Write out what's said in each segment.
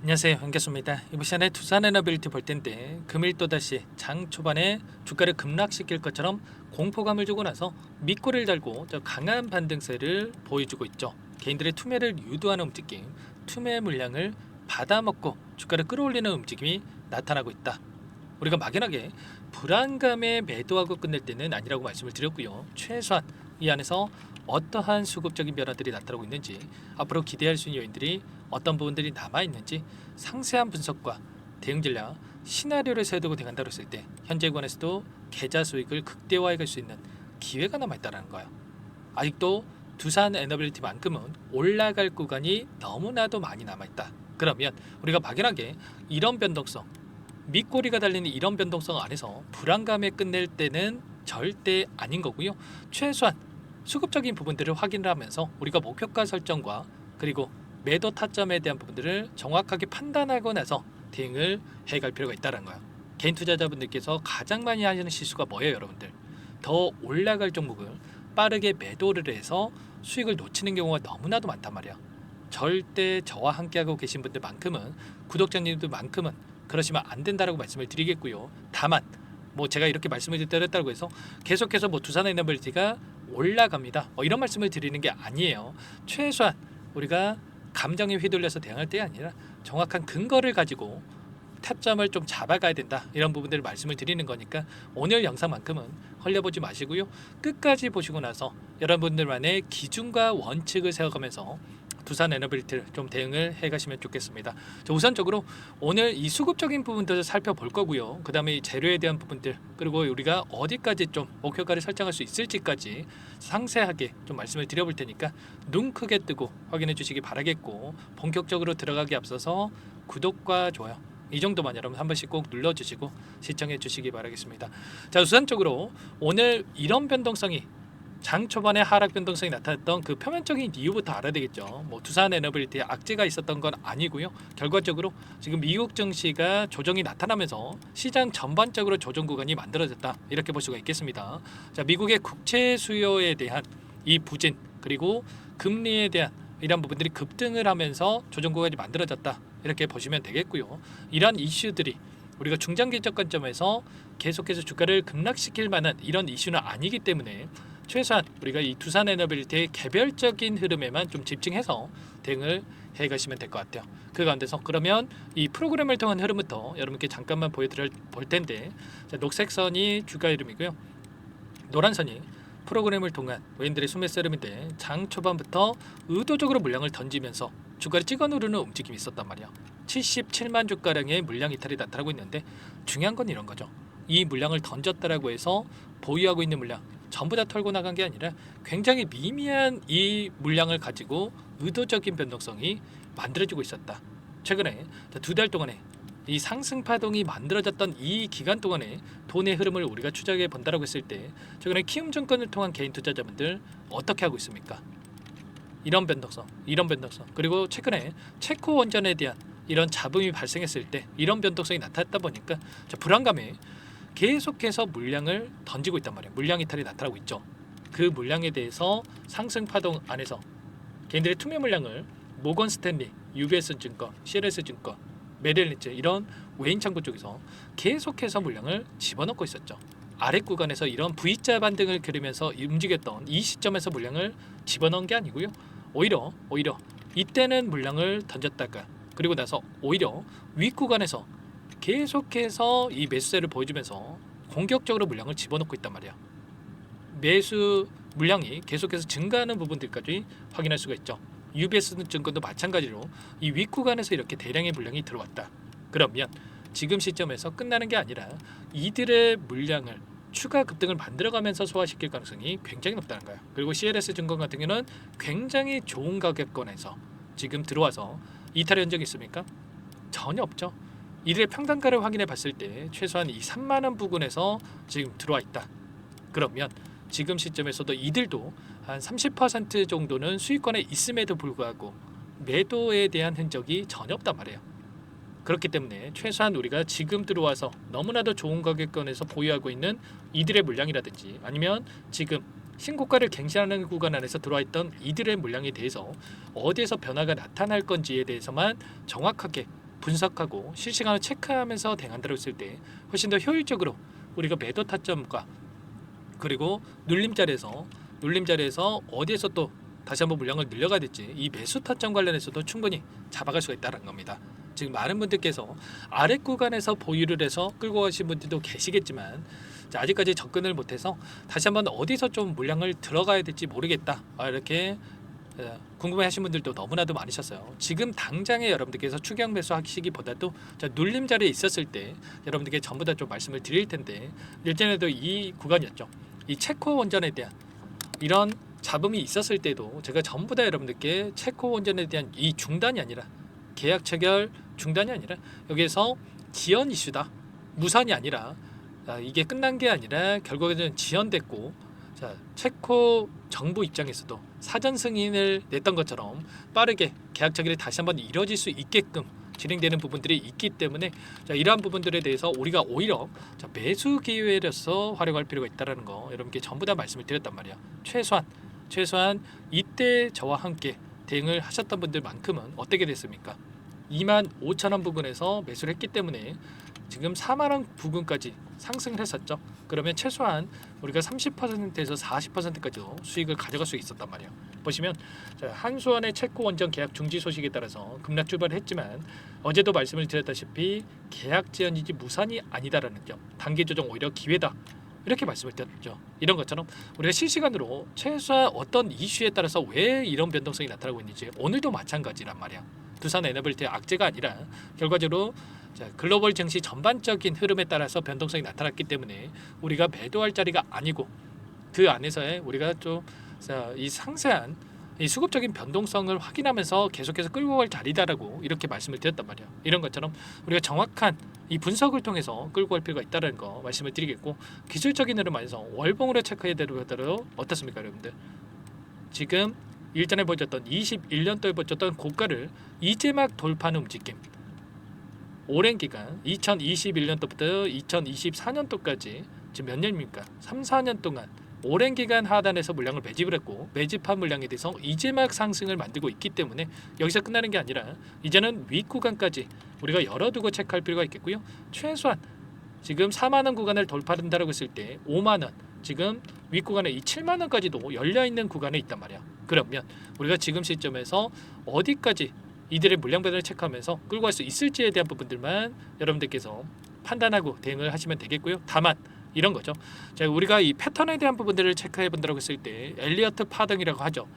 안녕하세요, 반갑습니다. 이번 시간에 두산 에너빌리티 볼 텐데 금일 또다시 장 초반에 주가를 급락시킬 것처럼 공포감을 주고 나서 밑꼬리를 달고 강한 반등세를 보여주고 있죠. 개인들의 투매를 유도하는 움직임, 투매 물량을 받아먹고 주가를 끌어올리는 움직임이 나타나고 있다. 우리가 막연하게 불안감에 매도하고 끝낼 때는 아니라고 말씀을 드렸고요. 최소한 이 안에서 어떠한 수급적인 변화들이 나타나고 있는지, 앞으로 기대할 수 있는 요인들이 어떤 부분들이 남아있는지 상세한 분석과 대응 전략, 시나리오를 세우고 대응한다고 했을 때 현재 관에서도 계좌 수익을 극대화해 갈 수 있는 기회가 남아있다는 거예요. 아직도 두산 에너빌리티만큼은 올라갈 구간이 너무나도 많이 남아있다. 그러면 우리가 막연하게 이런 변동성, 밑꼬리가 달리는 이런 변동성 안에서 불안감에 끝낼 때는 절대 아닌 거고요. 최소한 수급적인 부분들을 확인을 하면서 우리가 목표가 설정과 그리고 매도 타점에 대한 부분들을 정확하게 판단하고 나서 대응을 해갈 필요가 있다는 거예요. 개인 투자자분들께서 가장 많이 하시는 실수가 뭐예요, 여러분들? 더 올라갈 종목을 빠르게 매도를 해서 수익을 놓치는 경우가 너무나도 많단 말이야. 절대 저와 함께하고 계신 분들만큼은, 구독자님들만큼은 그러시면 안 된다라고 말씀을 드리겠고요. 다만 제가 이렇게 말씀을 드렸다고 해서 계속해서 두산 에너빌리티가 올라갑니다, 이런 말씀을 드리는 게 아니에요. 최소한 우리가 감정에 휘둘려서 대응할 때 아니라 정확한 근거를 가지고 타점을 좀 잡아가야 된다, 이런 부분들을 말씀을 드리는 거니까 오늘 영상만큼은 헐려보지 마시고요. 끝까지 보시고 나서 여러분들만의 기준과 원칙을 세워가면서 두산 에너빌리티를 좀 대응을 해가시면 좋겠습니다. 우선적으로 오늘 이 수급적인 부분들을 살펴볼 거고요. 그 다음에 재료에 대한 부분들, 그리고 우리가 어디까지 좀 목표가를 설정할 수 있을지까지 상세하게 좀 말씀을 드려볼 테니까 눈 크게 뜨고 확인해 주시기 바라겠고, 본격적으로 들어가기 앞서서 구독과 좋아요 이 정도만 여러분 한 번씩 꼭 눌러주시고 시청해 주시기 바라겠습니다. 우선적으로 오늘 이런 변동성이 장 초반에 하락 변동성이 나타났던 그 표면적인 이유부터 알아야 되겠죠. 두산 에너빌리티에 악재가 있었던 건 아니고요. 결과적으로 지금 미국 증시가 조정이 나타나면서 시장 전반적으로 조정 구간이 만들어졌다, 이렇게 볼 수가 있겠습니다. 미국의 국채 수요에 대한 이 부진, 그리고 금리에 대한 이런 부분들이 급등을 하면서 조정 구간이 만들어졌다, 이렇게 보시면 되겠고요. 이런 이슈들이 우리가 중장기적 관점에서 계속해서 주가를 급락시킬 만한 이런 이슈는 아니기 때문에 최소한 우리가 이 두산 에너빌리티의 개별적인 흐름에만 좀 집중해서 대응을 해 가시면 될 것 같아요. 그 가운데서 그러면 이 프로그램을 통한 흐름부터 여러분께 잠깐만 볼 텐데, 녹색 선이 주가 흐름이고요. 노란 선이 프로그램을 통한 외인들의 수매수 흐름인데, 장 초반부터 의도적으로 물량을 던지면서 주가를 찍어 누르는 움직임이 있었단 말이야. 77만 주가량의 물량 이탈이 나타나고 있는데, 중요한 건 이런 거죠. 이 물량을 던졌다라고 해서 보유하고 있는 물량 전부 다 털고 나간 게 아니라 굉장히 미미한 이 물량을 가지고 의도적인 변동성이 만들어지고 있었다. 최근에 두 달 동안에 이 상승 파동이 만들어졌던 이 기간 동안에 돈의 흐름을 우리가 추적해 본다라고 했을 때, 최근에 키움증권을 통한 개인 투자자분들 어떻게 하고 있습니까? 이런 변동성, 그리고 최근에 체코 원전에 대한 이런 잡음이 발생했을 때 이런 변동성이 나타났다 보니까 불안감에 계속해서 물량을 던지고 있단 말이에요. 물량 이탈이 나타나고 있죠. 그 물량에 대해서 상승 파동 안에서 개인들의 투매 물량을 모건 스탠리, UBS 증권, CLS 증권, 메릴린치 이런 외인 창구 쪽에서 계속해서 물량을 집어넣고 있었죠. 아랫 구간에서 이런 V자 반등을 그리면서 움직였던 이 시점에서 물량을 집어넣은 게 아니고요. 오히려 이때는 물량을 던졌다가 그리고 나서 오히려 윗 구간에서 계속해서 이 매수세를 보여주면서 공격적으로 물량을 집어넣고 있단 말이야. 매수 물량이 계속해서 증가하는 부분들까지 확인할 수가 있죠. UBS 증권도 마찬가지로 이 윗구간에서 이렇게 대량의 물량이 들어왔다. 그러면 지금 시점에서 끝나는 게 아니라 이들의 물량을 추가 급등을 만들어가면서 소화시킬 가능성이 굉장히 높다는 거야. 그리고 CLS 증권 같은 경우는 굉장히 좋은 가격권에서 지금 들어와서 이탈 현적이 있습니까? 전혀 없죠. 이들의 평단가를 확인해 봤을 때 최소한 이 3만원 부근에서 지금 들어와 있다. 그러면 지금 시점에서도 이들도 한 30% 정도는 수익권에 있음에도 불구하고 매도에 대한 흔적이 전혀 없단 말이에요. 그렇기 때문에 최소한 우리가 지금 들어와서 너무나도 좋은 가격권에서 보유하고 있는 이들의 물량이라든지, 아니면 지금 신고가를 갱신하는 구간 안에서 들어와 있던 이들의 물량에 대해서 어디에서 변화가 나타날 건지에 대해서만 정확하게 분석하고 실시간으로 체크하면서 대응한다고 했을 때 훨씬 더 효율적으로 우리가 매도 타점과 그리고 눌림자리에서 어디에서 또 다시 한번 물량을 늘려가야 될지 이 매수 타점 관련해서도 충분히 잡아갈 수가 있다는 겁니다. 지금 많은 분들께서 아래 구간에서 보유를 해서 끌고 가신 분들도 계시겠지만 아직까지 접근을 못해서 다시 한번 어디서 좀 물량을 들어가야 될지 모르겠다 이렇게 궁금해하신 분들도 너무나도 많으셨어요. 지금 당장에 여러분들께서 추격 매수하시기보다도 눌림 자리에 있었을 때 여러분들께 전부 다 좀 말씀을 드릴 텐데 일전에도 이 구간이었죠. 이 체코 원전에 대한 이런 잡음이 있었을 때도 제가 전부 다 여러분들께 체코 원전에 대한 이 중단이 아니라 계약 체결 중단이 아니라 여기에서 지연 이슈다, 무산이 아니라 이게 끝난 게 아니라 결국에는 지연됐고 체코 정부 입장에서도 사전 승인을 냈던 것처럼 빠르게 계약 체결이 다시 한번 이뤄질 수 있게끔 진행되는 부분들이 있기 때문에 이러한 부분들에 대해서 우리가 오히려 매수 기회로서 활용할 필요가 있다는 거 여러분께 전부 다 말씀을 드렸단 말이야. 최소한 이때 저와 함께 대응을 하셨던 분들만큼은 어떻게 됐습니까? 25,000원 부근에서 매수를 했기 때문에 지금 4만원 부근까지 상승을 했었죠. 그러면 최소한 우리가 30%에서 40%까지도 수익을 가져갈 수 있었단 말이에요. 보시면 한수원의 체코 원전 계약 중지 소식에 따라서 급락 출발을 했지만 어제도 말씀을 드렸다시피 계약 지연이지 무산이 아니다라는 점, 단기 조정 오히려 기회다 이렇게 말씀을 드렸죠. 이런 것처럼 우리가 실시간으로 최소한 어떤 이슈에 따라서 왜 이런 변동성이 나타나고 있는지 오늘도 마찬가지란 말이야. 두산 에너빌티의 악재가 아니라 결과적으로 글로벌 증시 전반적인 흐름에 따라서 변동성이 나타났기 때문에 우리가 매도할 자리가 아니고 그 안에서의 우리가 좀 이 상세한 이 수급적인 변동성을 확인하면서 계속해서 끌고 갈 자리다라고 이렇게 말씀을 드렸단 말이에요. 이런 것처럼 우리가 정확한 이 분석을 통해서 끌고 갈 필요가 있다는 거 말씀을 드리겠고 기술적인 흐름 안에서 월봉으로 체크해야 되더라도 어떻습니까 여러분들? 지금 일전에 보여줬던 21년도에 보여줬던 고가를 이제 막 돌파하는 움직임, 오랜 기간 2021년도부터 2024년도까지 지금 몇 년입니까? 3, 4년 동안 오랜 기간 하단에서 물량을 매집을 했고 매집한 물량에 대해서 이제 막 상승을 만들고 있기 때문에 여기서 끝나는 게 아니라 이제는 윗구간까지 우리가 열어두고 체크할 필요가 있겠고요. 최소한 지금 4만원 구간을 돌파한다고 했을 때 5만원, 지금 윗구간에 이 7만원까지도 열려있는 구간에 있단 말이야. 그러면 우리가 지금 시점에서 어디까지 이들의 물량 배달을 체크하면서 끌고 갈 수 있을지에 대한 부분들만 여러분들께서 판단하고 대응을 하시면 되겠고요. 다만 이런 거죠. 자, 우리가 이 패턴에 대한 부분들을 체크해 본다고 했을 때 엘리어트 파동이라고 하죠.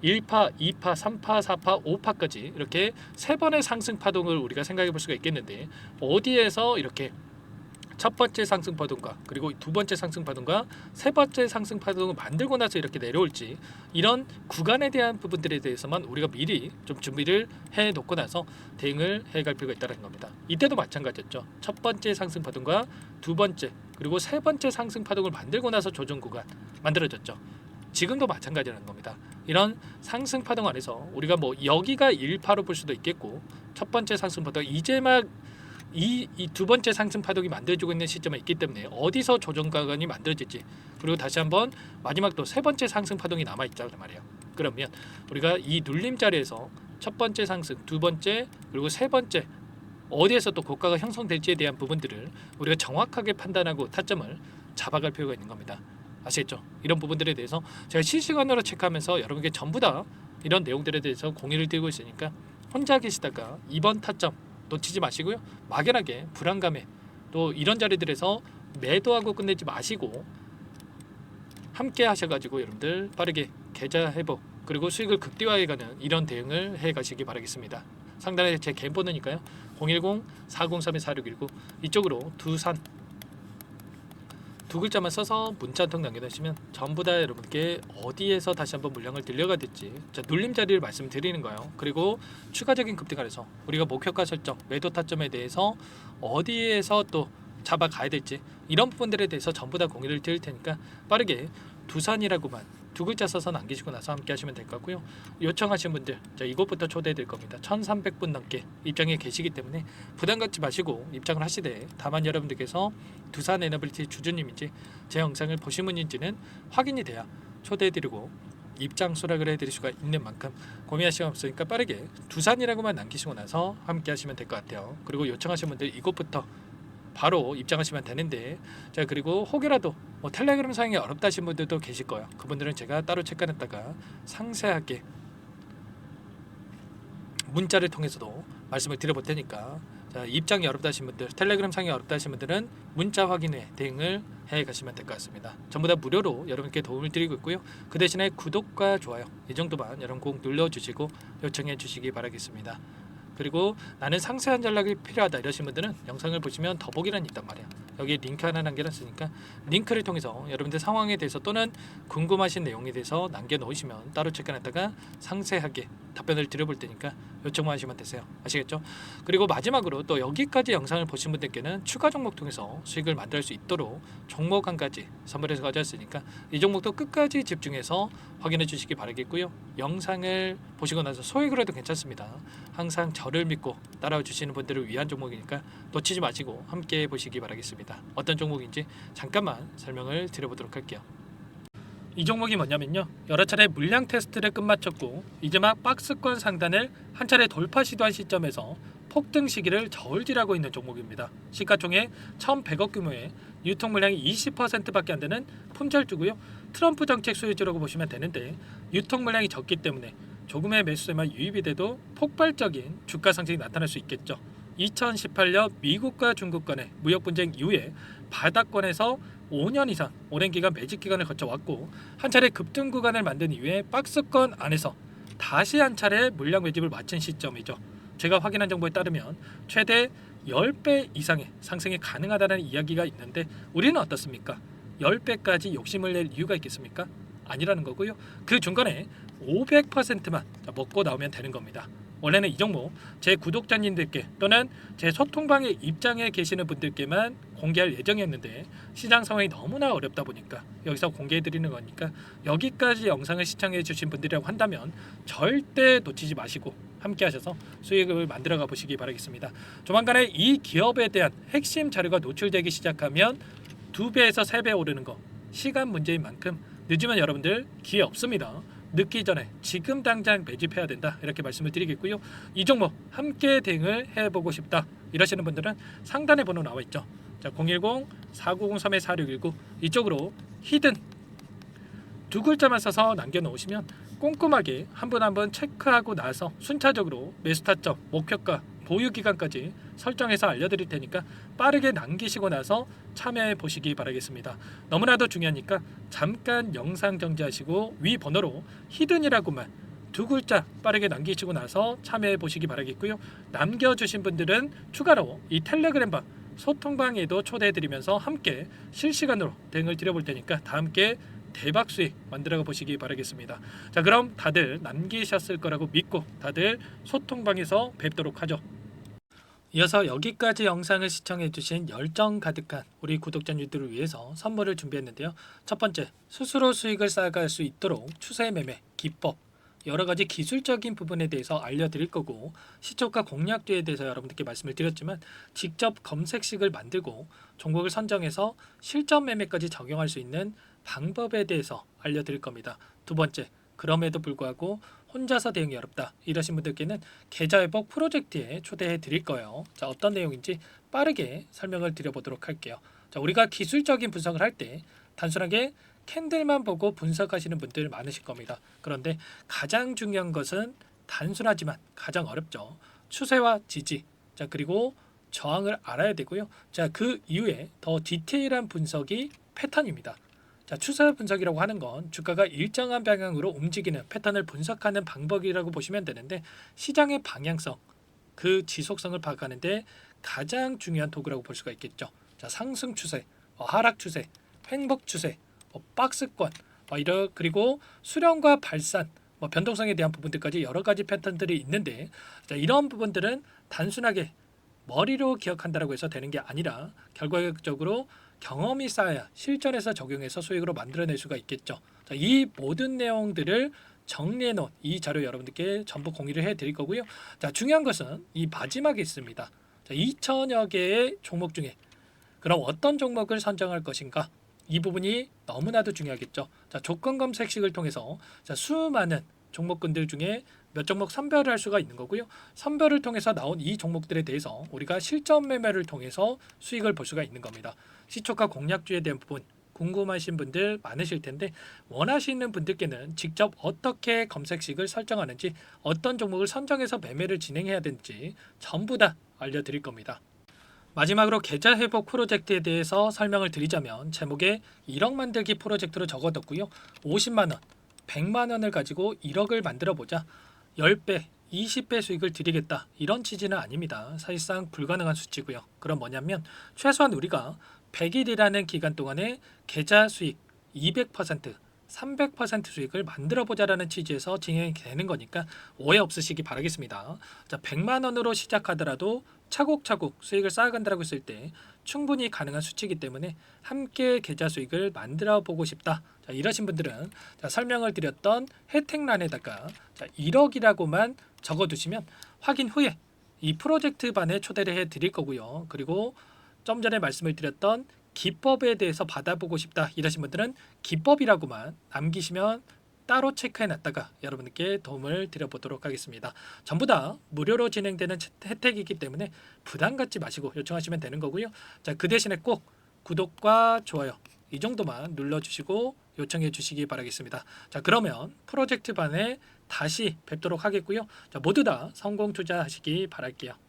1파, 2파, 3파, 4파, 5파까지 이렇게 세 번의 상승 파동을 우리가 생각해 볼 수가 있겠는데 어디에서 이렇게 첫 번째 상승 파동과 그리고 두 번째 상승 파동과 세 번째 상승 파동을 만들고 나서 이렇게 내려올지 이런 구간에 대한 부분들에 대해서만 우리가 미리 좀 준비를 해 놓고 나서 대응을 해갈 필요가 있다는 겁니다. 이때도 마찬가지였죠. 첫 번째 상승 파동과 두 번째 그리고 세 번째 상승 파동을 만들고 나서 조정 구간 만들어졌죠. 지금도 마찬가지라는 겁니다. 이런 상승 파동 안에서 우리가 뭐 여기가 1파로 볼 수도 있겠고 첫 번째 상승 파동 이제 막 이 두 번째 상승 파동이 만들어지고 있는 시점에 있기 때문에 어디서 조정 구간이 만들어질지 그리고 다시 한번 마지막 또 세 번째 상승 파동이 남아 있단 말이에요. 그러면 우리가 이 눌림 자리에서 첫 번째 상승, 두 번째 그리고 세 번째 어디에서 또 고가가 형성될지에 대한 부분들을 우리가 정확하게 판단하고 타점을 잡아갈 필요가 있는 겁니다. 아시겠죠? 이런 부분들에 대해서 제가 실시간으로 체크하면서 여러분께 전부 다 이런 내용들에 대해서 공유를 드리고 있으니까 혼자 계시다가 이번 타점 놓치지 마시고요. 막연하게 불안감에 또 이런 자리들에서 매도하고 끝내지 마시고 함께 하셔가지고 여러분들 빠르게 계좌 회복 그리고 수익을 극대화해가는 이런 대응을 해가시기 바라겠습니다. 상단에 제 개인 번호니까요. 010-403-4619 이쪽으로 두산 두 글자만 써서 문자 한 통 남겨주시면 전부 다 여러분께 어디에서 다시 한번 물량을 들려가 될지 눌림 자리를 말씀드리는 거예요. 그리고 추가적인 급등안에서 우리가 목표가 설정, 매도 타점에 대해서 어디에서 또 잡아가야 될지 이런 부분들에 대해서 전부 다 공유를 드릴 테니까 빠르게 두산이라고만 두 글자 써서 남기시고 나서 함께 하시면 될 것 같고요. 요청하신 분들 이것부터 초대해 드릴 겁니다. 1300분 넘게 입장에 계시기 때문에 부담 갖지 마시고 입장을 하시되 다만 여러분들께서 두산 에너빌티 주주님인지 제 영상을 보신 분인지는 확인이 돼야 초대해 드리고 입장 수락을 해드릴 수가 있는 만큼 고민할 시간 없으니까 빠르게 두산이라고만 남기시고 나서 함께 하시면 될 것 같아요. 그리고 요청하신 분들 이것부터 바로 입장하시면 되는데, 자 그리고 혹여라도 뭐 텔레그램 사용이 어렵다 하신 분들도 계실 거예요. 그분들은 제가 따로 체크해놨다가 상세하게 문자를 통해서도 말씀을 드려볼 테니까, 자 입장이 어렵다 하신 분들, 텔레그램 사용이 어렵다 하신 분들은 문자 확인에 대응을 해 가시면 될 것 같습니다. 전부 다 무료로 여러분께 도움을 드리고 있고요. 그 대신에 구독과 좋아요 이 정도만 여러분 꼭 눌러주시고 요청해 주시기 바라겠습니다. 그리고 나는 상세한 전략이 필요하다 이러신 분들은 영상을 보시면 더보기란이 있단 말이야. 여기 링크 하나 남겨놨으니까 링크를 통해서 여러분들 상황에 대해서 또는 궁금하신 내용에 대해서 남겨놓으시면 따로 체크해놨다가 상세하게 답변을 드려볼 테니까 요청만 하시면 되세요. 아시겠죠? 그리고 마지막으로 또 여기까지 영상을 보신 분들께는 추가 종목 통해서 수익을 만들 수 있도록 종목 한 가지 선물해서 가져왔으니까 이 종목도 끝까지 집중해서 확인해 주시기 바라겠고요. 영상을 보시고 나서 소액으로 해도 괜찮습니다. 항상 저를 믿고 따라와 주시는 분들을 위한 종목이니까 놓치지 마시고 함께 보시기 바라겠습니다. 어떤 종목인지 잠깐만 설명을 드려보도록 할게요. 이 종목이 뭐냐면요, 여러 차례 물량 테스트를 끝마쳤고 이제 막 박스권 상단을 한 차례 돌파 시도한 시점에서 폭등 시기를 저울질하고 있는 종목입니다. 시가총액 1,100억 규모의 유통 물량이 20%밖에 안 되는 품절주고요. 트럼프 정책 수혜주라고 보시면 되는데, 유통 물량이 적기 때문에 조금의 매수세만 유입이 돼도 폭발적인 주가 상승이 나타날 수 있겠죠. 2018년 미국과 중국 간의 무역 분쟁 이후에 바닥권에서 5년 이상 오랜 기간 매집 기간을 거쳐왔고, 한 차례 급등 구간을 만든 이후에 박스권 안에서 다시 한 차례 물량 매집을 마친 시점이죠. 제가 확인한 정보에 따르면 최대 10배 이상의 상승이 가능하다는 이야기가 있는데, 우리는 어떻습니까? 10배까지 욕심을 낼 이유가 있겠습니까? 아니라는 거고요. 그 중간에 500%만 먹고 나오면 되는 겁니다. 원래는 이 종목 제 구독자님들께 또는 제 소통방에 입장해 계시는 분들께만 공개할 예정이었는데, 시장 상황이 너무나 어렵다 보니까 여기서 공개해 드리는 거니까 여기까지 영상을 시청해 주신 분들이라고 한다면 절대 놓치지 마시고 함께 하셔서 수익을 만들어 가 보시기 바라겠습니다. 조만간에 이 기업에 대한 핵심 자료가 노출되기 시작하면 2배에서 3배 오르는 거 시간 문제인 만큼 늦으면 여러분들 기회 없습니다. 늦기 전에 지금 당장 매집해야 된다 이렇게 말씀을 드리겠고요. 이 종목 함께 대응을 해보고 싶다 이러시는 분들은 상단에 번호 나와 있죠. 자, 010-4903-4619 이쪽으로 히든 두 글자만 써서 남겨놓으시면 꼼꼼하게 한 분 한 분 체크하고 나서 순차적으로 매수 타점, 목표가, 보유 기간까지 설정해서 알려드릴 테니까 빠르게 남기시고 나서 참여해 보시기 바라겠습니다. 너무나도 중요하니까 잠깐 영상 정지하시고 위 번호로 히든이라고만 두 글자 빠르게 남기시고 나서 참여해 보시기 바라겠고요. 남겨주신 분들은 추가로 이 텔레그램방 소통방에도 초대해 드리면서 함께 실시간으로 대응을 드려볼 테니까 다 함께 대박 수익 만들어 보시기 바라겠습니다. 자, 그럼 다들 남기셨을 거라고 믿고 다들 소통방에서 뵙도록 하죠. 이어서 여기까지 영상을 시청해 주신 열정 가득한 우리 구독자님들을 위해서 선물을 준비했는데요. 첫 번째, 스스로 수익을 쌓아갈 수 있도록 추세 매매 기법, 여러 가지 기술적인 부분에 대해서 알려드릴 거고, 시초가 공략주에 대해서 여러분들께 말씀을 드렸지만 직접 검색식을 만들고 종목을 선정해서 실전 매매까지 적용할 수 있는 방법에 대해서 알려드릴 겁니다. 두 번째, 그럼에도 불구하고 혼자서 대응이 어렵다 이러신 분들께는 계좌회복 프로젝트에 초대해 드릴 거예요. 자, 어떤 내용인지 빠르게 설명을 드려보도록 할게요. 자, 우리가 기술적인 분석을 할 때 단순하게 캔들만 보고 분석하시는 분들 많으실 겁니다. 그런데 가장 중요한 것은 단순하지만 가장 어렵죠. 추세와 지지, 자 그리고 저항을 알아야 되고요. 자, 그 이후에 더 디테일한 분석이 패턴입니다. 자, 추세 분석이라고 하는 건 주가가 일정한 방향으로 움직이는 패턴을 분석하는 방법이라고 보시면 되는데, 시장의 방향성, 그 지속성을 파악하는데 가장 중요한 도구라고 볼 수가 있겠죠. 자, 상승 추세, 하락 추세, 횡복 추세, 박스권, 그리고 수렴과 발산, 변동성에 대한 부분들까지 여러 가지 패턴들이 있는데, 자, 이런 부분들은 단순하게 머리로 기억한다라고 해서 되는 게 아니라 결과적으로 경험이 쌓아야 실전에서 적용해서 수익으로 만들어낼 수가 있겠죠. 자, 이 모든 내용들을 정리해 놓은 이 자료 여러분들께 전부 공유를 해 드릴 거고요. 자, 중요한 것은 이 마지막에 있습니다. 자, 2천여 개의 종목 중에 그럼 어떤 종목을 선정할 것인가? 이 부분이 너무나도 중요하겠죠. 자, 조건 검색식을 통해서 자, 수많은 종목군들 중에 몇 종목 선별을 할 수가 있는 거고요. 선별을 통해서 나온 이 종목들에 대해서 우리가 실전 매매를 통해서 수익을 볼 수가 있는 겁니다. 시초가 공략주에 대한 부분 궁금하신 분들 많으실 텐데 원하시는 분들께는 직접 어떻게 검색식을 설정하는지 어떤 종목을 선정해서 매매를 진행해야 되는지 전부 다 알려드릴 겁니다. 마지막으로 계좌 회복 프로젝트에 대해서 설명을 드리자면 제목에 1억 만들기 프로젝트로 적어뒀고요. 50만 원, 100만 원을 가지고 1억을 만들어 보자. 10배, 20배 수익을 드리겠다. 이런 취지는 아닙니다. 사실상 불가능한 수치고요. 그럼 뭐냐면 최소한 우리가 100일이라는 기간 동안에 계좌 수익 200%, 300% 수익을 만들어 보자라는 취지에서 진행이 되는 거니까 오해 없으시기 바라겠습니다. 자, 100만 원으로 시작하더라도 차곡차곡 수익을 쌓아간다고 했을 때 충분히 가능한 수치이기 때문에 함께 계좌 수익을 만들어 보고 싶다. 자, 이러신 분들은 자, 설명을 드렸던 혜택란에다가 자, 1억이라고만 적어두시면 확인 후에 이 프로젝트 반에 초대를 해 드릴 거고요. 그리고 좀 전에 말씀을 드렸던 기법에 대해서 받아보고 싶다 이러신 분들은 기법이라고만 남기시면 따로 체크해 놨다가 여러분께 도움을 드려보도록 하겠습니다. 전부 다 무료로 진행되는 혜택이기 때문에 부담 갖지 마시고 요청하시면 되는 거고요. 자, 그 대신에 꼭 구독과 좋아요 이 정도만 눌러주시고 요청해 주시기 바라겠습니다. 자, 그러면 프로젝트 반에 다시 뵙도록 하겠고요. 자, 모두 다 성공 투자하시기 바랄게요.